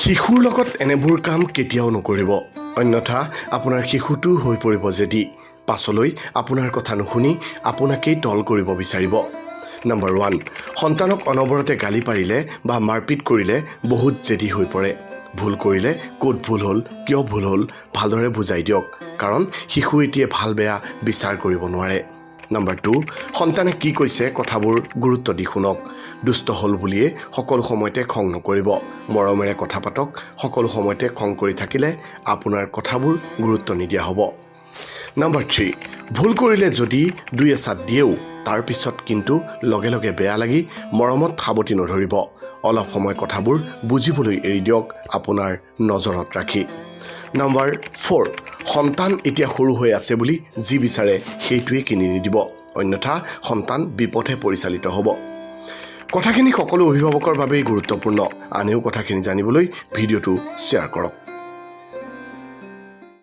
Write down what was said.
শিশুৰ লগত এনেবোৰ কাম কেতিয়াও নকৰিব, অন্যথা আপোনাৰ শিশুটো হৈ পৰিব জেদি। পাছলৈ আপোনাৰ কথা নুশুনি আপোনাকেই তল কৰিব বিচাৰিব। নম্বৰ 1, সন্তানক অনবৰতে গালি পাৰিলে বা মাৰপিট কৰিলে বহুত জেদি হৈ পৰে। ভুল কৰিলে ক'ত ভুল হ'ল, কিয় ভুল হ'ল ভালদৰে বুজাই দিয়ক, কাৰণ শিশু এতিয়া ভাল বেয়া বিচাৰ কৰিব নোৱাৰে। নম্বৰ 2, সন্তানে কি কৈছে কথাবোৰ গুৰুত্ব দি শুনক। দুষ্ট হ'ল বুলিয়ে সকলো সময়তে খং নকৰিব, মৰমেৰে কথা পাতক। সকলো সময়তে খং কৰি থাকিলে আপোনাৰ কথাবোৰ গুৰুত্ব নিদিয়া হ'ব। নম্বৰ 3, ভুল কৰিলে যদি দুই এচাট দিয়েও তাৰ পিছত কিন্তু লগে লগে বেয়া লাগি মৰমত সাৱটি নধৰিব। অলপ সময় কথাবোৰ বুজিবলৈ এৰি দিয়ক আপোনাৰ নজৰত ৰাখি। নম্বৰ 4, সন্তান এতিয়া সৰু হৈ আছে বুলি যি বিচাৰে সেইটোৱে কিনি নিদিব, অন্যথা সন্তান বিপথে পৰিচালিত হ'ব। কথাখিনি সকলো অভিভাৱকৰ বাবেই গুৰুত্বপূৰ্ণ। আনেও কথাখিনি জানিবলৈ ভিডিঅ'টো শ্বেয়াৰ কৰক।